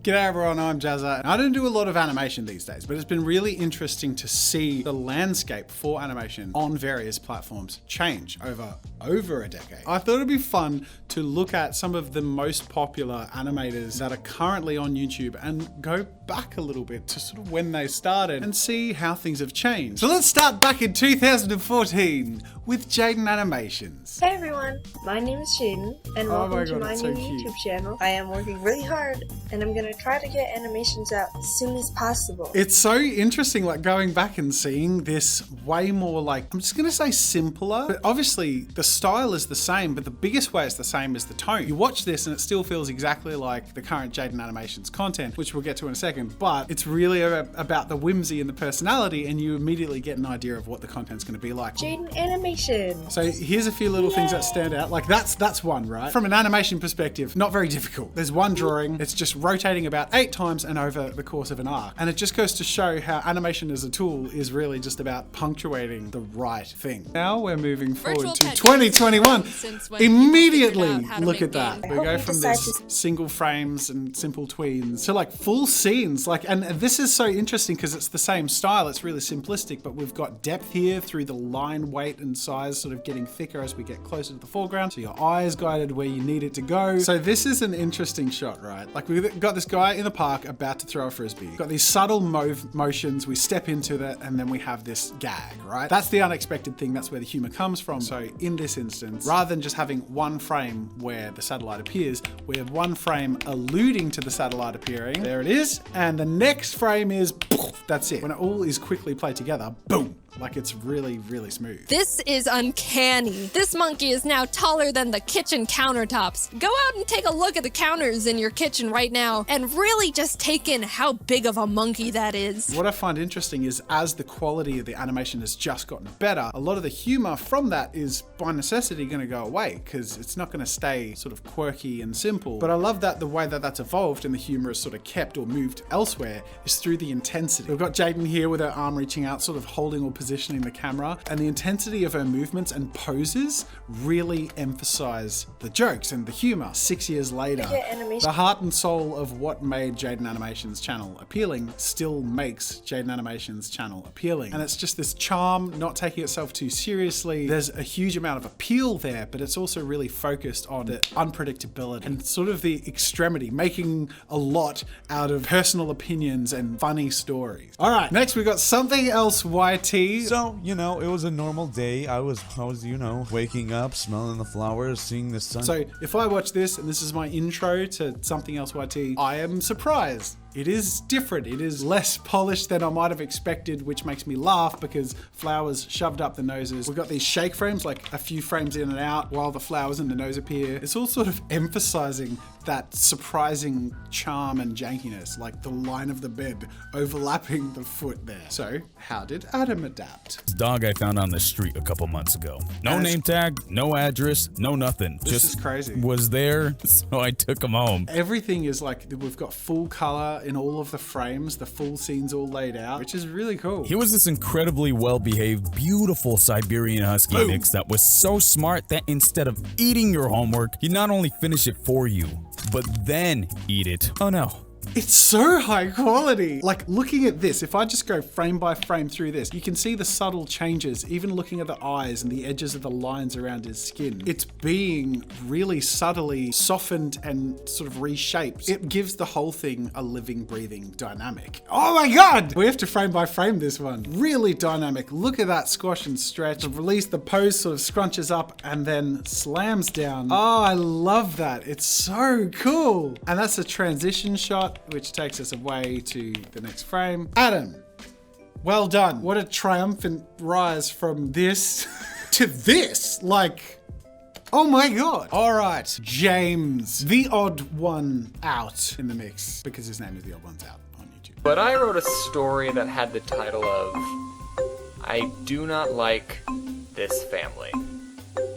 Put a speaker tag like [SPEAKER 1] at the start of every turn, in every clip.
[SPEAKER 1] G'day everyone, I'm Jazza. I don't do a lot of animation these days, but it's been really interesting to see the landscape for animation on various platforms change over a decade. I thought it'd be fun to look at some of the most popular animators that are currently on YouTube and go back a little bit to sort of when they started and see how things have changed. So let's start back in 2014 with Jaden Animations.
[SPEAKER 2] Hey everyone, my name is Jaden, and welcome to my new YouTube channel. I am working really hard, and I'm gonna try to get animations out as soon as possible.
[SPEAKER 1] It's so interesting, like going back and seeing this way more like, I'm just gonna say simpler, but obviously the style is the same, but the biggest way it's the same is the tone. You watch this and it still feels exactly like the current Jaden Animations content, which we'll get to in a second, but it's really about the whimsy and the personality, and you immediately get an idea of what the content's gonna be like.
[SPEAKER 2] Jaden Animation.
[SPEAKER 1] So here's a few little things that stand out. Like that's one, right? From an animation perspective, not very difficult. There's one drawing, it's just rotating about 8 times and over the course of an arc. And it just goes to show how animation as a tool is really just about punctuating the right thing. Now we're moving forward to 2021. Immediately look at that. We go from this single frames and simple tweens to like full scenes. And this is so interesting because it's the same style. It's really simplistic, but we've got depth here through the line weight and size sort of getting thicker as we get closer to the foreground. So your eye is guided where you need it to go. So this is an interesting shot, right? Like we've got this guy in the park about to throw a frisbee. Got these subtle motions, we step into that, and then we have this gag, right? That's the unexpected thing. That's where the humor comes from. So in this instance, rather than just having one frame where the satellite appears, we have one frame alluding to the satellite appearing. There it is. And the next frame is, poof, that's it. When it all is quickly played together, boom. Like it's really, really smooth.
[SPEAKER 3] This is uncanny. This monkey is now taller than the kitchen countertops. Go out and take a look at the counters in your kitchen right now and really just take in how big of a monkey that is.
[SPEAKER 1] What I find interesting is as the quality of the animation has just gotten better, a lot of the humor from that is by necessity going to go away because it's not going to stay sort of quirky and simple. But I love that the way that that's evolved and the humor is sort of kept or moved elsewhere is through the intensity. We've got Jaden here with her arm reaching out, sort of holding or positioning the camera, and the intensity of her movements and poses really emphasize the jokes and the humor. 6 years later, the heart and soul of what made Jaden Animations channel appealing still makes Jaden Animations channel appealing. And it's just this charm, not taking itself too seriously. There's a huge amount of appeal there, but it's also really focused on the unpredictability and sort of the extremity, making a lot out of personal opinions and funny stories. All right, next we got something else YT.
[SPEAKER 4] So, you know, it was a normal day. I was, you know, waking up, smelling the flowers, seeing the sun.
[SPEAKER 1] So if I watch this and this is my intro to something else YT, I am surprised. It is different. It is less polished than I might have expected, which makes me laugh because flowers shoved up the noses. We've got these shake frames, like a few frames in and out while the flowers and the nose appear. It's all sort of emphasizing that surprising charm and jankiness, like the line of the bed overlapping the foot there. So how did Adam adapt?
[SPEAKER 5] This dog I found on the street a couple months ago. No name tag, no address, no nothing.
[SPEAKER 1] This is crazy.
[SPEAKER 5] Was there, so I took him home.
[SPEAKER 1] Everything is like, we've got full color in all of the frames, the full scene's all laid out, which is really cool.
[SPEAKER 5] He was this incredibly well-behaved, beautiful Siberian Husky mix that was so smart that instead of eating your homework, he'd not only finish it for you, but then eat it. Oh no.
[SPEAKER 1] It's so high quality. Like looking at this, if I just go frame by frame through this, you can see the subtle changes, even looking at the eyes and the edges of the lines around his skin. It's being really subtly softened and sort of reshaped. It gives the whole thing a living, breathing dynamic. Oh my God! We have to frame by frame this one. Really dynamic. Look at that squash and stretch. The release, the pose sort of scrunches up and then slams down. Oh, I love that. It's so cool. And that's a transition shot, which takes us away to the next frame. Adam, well done. What a triumphant rise from this to this. Like, oh my God. All right, James, the odd one out in the mix because his name is The Odd One's Out on YouTube.
[SPEAKER 6] But I wrote a story that had the title of I Do Not Like This Family.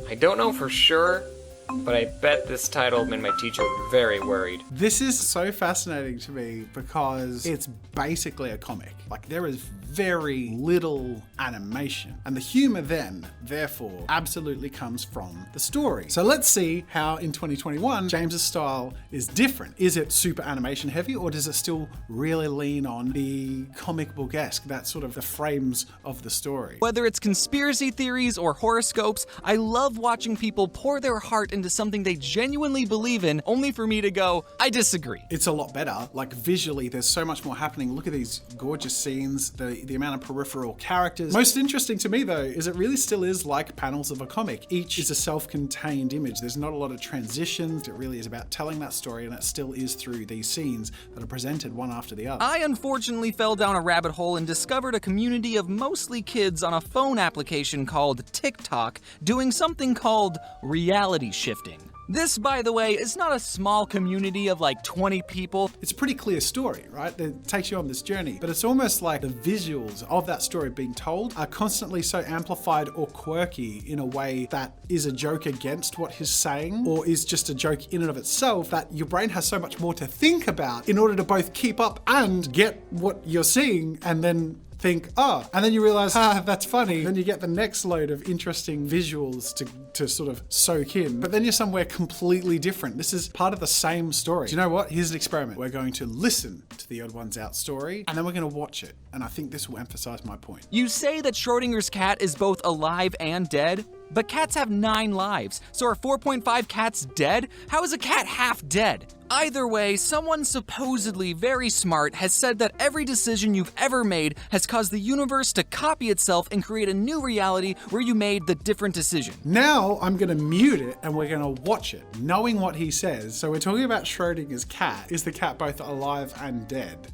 [SPEAKER 6] I don't know for sure but I bet this title made my teacher very worried.
[SPEAKER 1] This is so fascinating to me because it's basically a comic. Like, there is very little animation, and the humor then, therefore, absolutely comes from the story. So let's see how in 2021 James's style is different. Is it super animation heavy, or does it still really lean on the comic book-esque, that sort of the frames of the story?
[SPEAKER 7] Whether it's conspiracy theories or horoscopes, I love watching people pour their heart into something they genuinely believe in, only for me to go, I disagree.
[SPEAKER 1] It's a lot better. Like, visually, there's so much more happening. Look at these gorgeous scenes, the amount of peripheral characters. Most interesting to me, though, is it really still is like panels of a comic. Each is a self-contained image. There's not a lot of transitions. It really is about telling that story, and it still is through these scenes that are presented one after the other.
[SPEAKER 7] I unfortunately fell down a rabbit hole and discovered a community of mostly kids on a phone application called TikTok doing something called reality shifting. This, by the way, is not a small community of like 20 people.
[SPEAKER 1] It's a pretty clear story, right? That takes you on this journey, but it's almost like the visuals of that story being told are constantly so amplified or quirky in a way that is a joke against what he's saying, or is just a joke in and of itself, that your brain has so much more to think about in order to both keep up and get what you're seeing, and then think, oh, and then you realize, that's funny. Then you get the next load of interesting visuals to sort of soak in. But then you're somewhere completely different. This is part of the same story. Do you know what? Here's an experiment. We're going to listen to the Odd Ones Out story, and then we're going to watch it. And I think this will emphasize my point.
[SPEAKER 7] You say that Schrodinger's cat is both alive and dead, but cats have 9 lives, so are 4.5 cats dead? How is a cat half dead? Either way, someone supposedly very smart has said that every decision you've ever made has caused the universe to copy itself and create a new reality where you made the different decision.
[SPEAKER 1] Now I'm going to mute it and we're going to watch it, knowing what he says. So we're talking about Schrodinger's cat. Is the cat both alive and dead?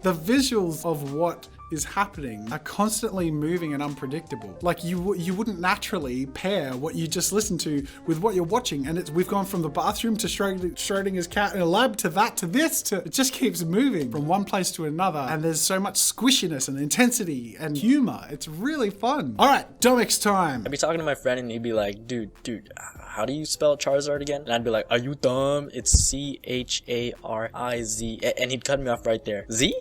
[SPEAKER 1] The visuals of what is happening are constantly moving and unpredictable. Like, you wouldn't naturally pair what you just listened to with what you're watching, and we've gone from the bathroom to Schrodinger's cat in a lab to that to this to it just keeps moving from one place to another, and there's so much squishiness and intensity and humor. It's really fun. All right, Domic's time.
[SPEAKER 8] I'd be talking to my friend and he'd be like, dude, how do you spell Charizard again? And I'd be like, are you dumb? It's Chariz. And he'd cut me off right there. Z?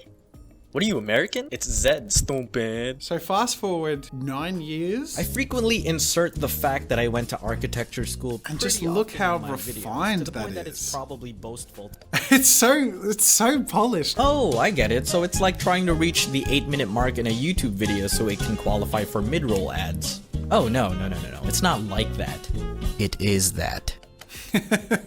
[SPEAKER 8] What are you, American? It's Z, stupid.
[SPEAKER 1] So fast forward 9 years.
[SPEAKER 9] I frequently insert the fact that I went to architecture school.
[SPEAKER 1] And just look how refined
[SPEAKER 9] to the point
[SPEAKER 1] that
[SPEAKER 9] that it's probably boastful.
[SPEAKER 1] It's so polished.
[SPEAKER 9] Oh, I get it. So it's like trying to reach the 8-minute mark in a YouTube video so it can qualify for mid-roll ads. Oh, no. It's not like that. It is that.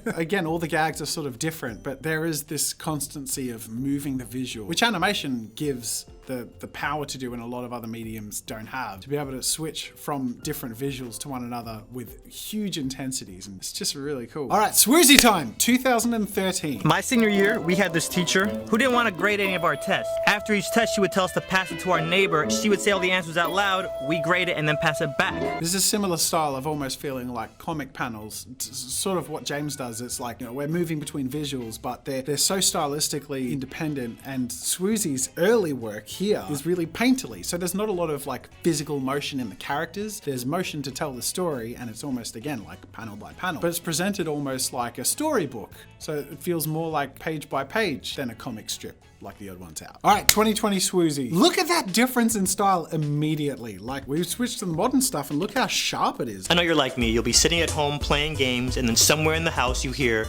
[SPEAKER 1] Again, all the gags are sort of different, but there is this constancy of moving the visual, which animation gives the power to do and a lot of other mediums don't have, to be able to switch from different visuals to one another with huge intensities, and it's just really cool. All right, Swoozy time, 2013.
[SPEAKER 10] My senior year, we had this teacher who didn't want to grade any of our tests. After each test, she would tell us to pass it to our neighbor. She would say all the answers out loud, we grade it, and then pass it back.
[SPEAKER 1] There's a similar style of almost feeling like comic panels, sort of what James does. It's like, we're moving between visuals, but they're so stylistically independent, and Swoozy's early work here is really painterly. So there's not a lot of like physical motion in the characters. There's motion to tell the story, and it's almost, again, like panel by panel. But it's presented almost like a storybook. So it feels more like page by page than a comic strip like the Odd Ones Out. All right, 2020 Swoozy. Look at that difference in style immediately. Like, we've switched to the modern stuff, and look how sharp it is.
[SPEAKER 10] I know you're like me. You'll be sitting at home playing games, and then somewhere in the house you hear,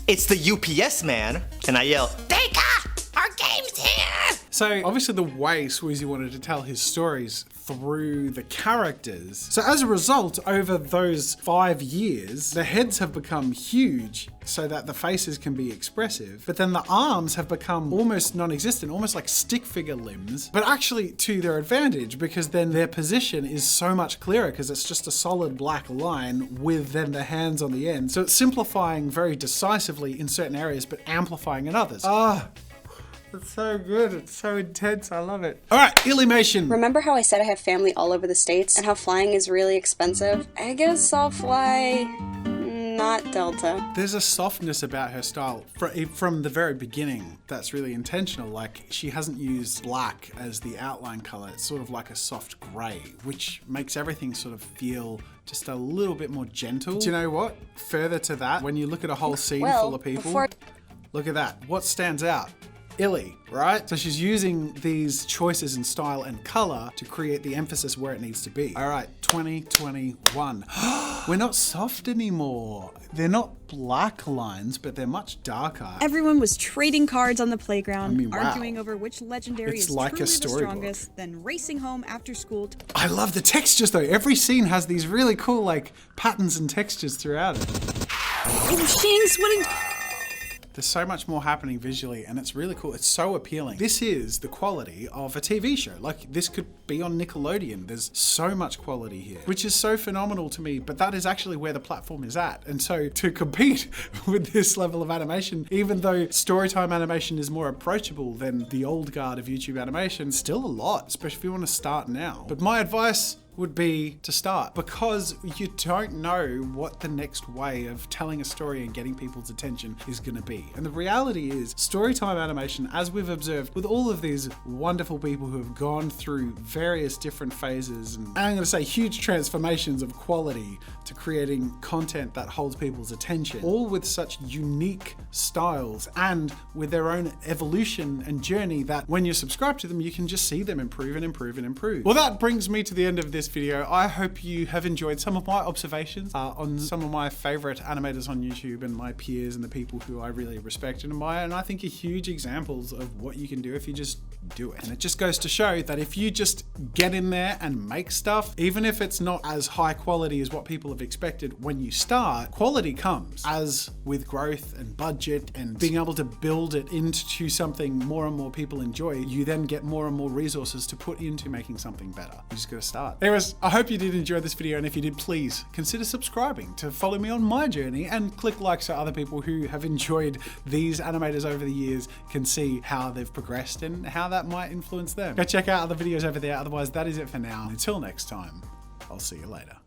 [SPEAKER 10] it's the UPS man, and I yell, Deka, our game's here!
[SPEAKER 1] So obviously the way Swoozy wanted to tell his stories through the characters. So as a result, over those 5 years, the heads have become huge so that the faces can be expressive, but then the arms have become almost non-existent, almost like stick figure limbs, but actually to their advantage, because then their position is so much clearer because it's just a solid black line with then the hands on the end. So it's simplifying very decisively in certain areas, but amplifying in others. It's so good. It's so intense. I love it. All right, Illymation.
[SPEAKER 11] Remember how I said I have family all over the states and how flying is really expensive? I guess I'll fly not Delta.
[SPEAKER 1] There's a softness about her style from the very beginning that's really intentional. Like, she hasn't used black as the outline color. It's sort of like a soft gray, which makes everything sort of feel just a little bit more gentle. Do you know what? Further to that, when you look at a whole scene full of people, look at that. What stands out? Illy, right? So she's using these choices in style and color to create the emphasis where it needs to be. All right, 2021. We're not soft anymore. They're not black lines, but they're much darker.
[SPEAKER 12] Everyone was trading cards on the playground,
[SPEAKER 1] I mean, wow.
[SPEAKER 12] arguing over which legendary
[SPEAKER 1] It's
[SPEAKER 12] is
[SPEAKER 1] like a
[SPEAKER 12] truly the
[SPEAKER 1] storybook.
[SPEAKER 12] strongest, then racing home after school.
[SPEAKER 1] I love the textures though. Every scene has these really cool like patterns and textures throughout it.
[SPEAKER 12] Oh, Shinx, what a...
[SPEAKER 1] There's so much more happening visually and it's really cool. It's so appealing. This is the quality of a TV show. Like, this could be on Nickelodeon. There's so much quality here, which is so phenomenal to me, but that is actually where the platform is at. And so to compete with this level of animation, even though Storytime animation is more approachable than the old guard of YouTube animation, still a lot, especially if you want to start now. But my advice would be to start, because you don't know what the next way of telling a story and getting people's attention is going to be. And the reality is, Storytime animation, as we've observed with all of these wonderful people who have gone through various different phases and I'm going to say huge transformations of quality to creating content that holds people's attention, all with such unique styles and with their own evolution and journey that when you subscribe to them, you can just see them improve and improve and improve. Well, that brings me to the end of this video. I hope you have enjoyed some of my observations on some of my favorite animators on YouTube and my peers and the people who I really respect and admire, and I think are huge examples of what you can do if you just do it. And it just goes to show that if you just get in there and make stuff, even if it's not as high quality as what people have expected when you start, quality comes. As with growth and budget and being able to build it into something more and more people enjoy, you then get more and more resources to put into making something better. You just gotta start. Anyways, I hope you did enjoy this video, and if you did, please consider subscribing to follow me on my journey and click like so other people who have enjoyed these animators over the years can see how they've progressed and how that might influence them. Go check out other videos over there. Otherwise, that is it for now. Until next time, I'll see you later.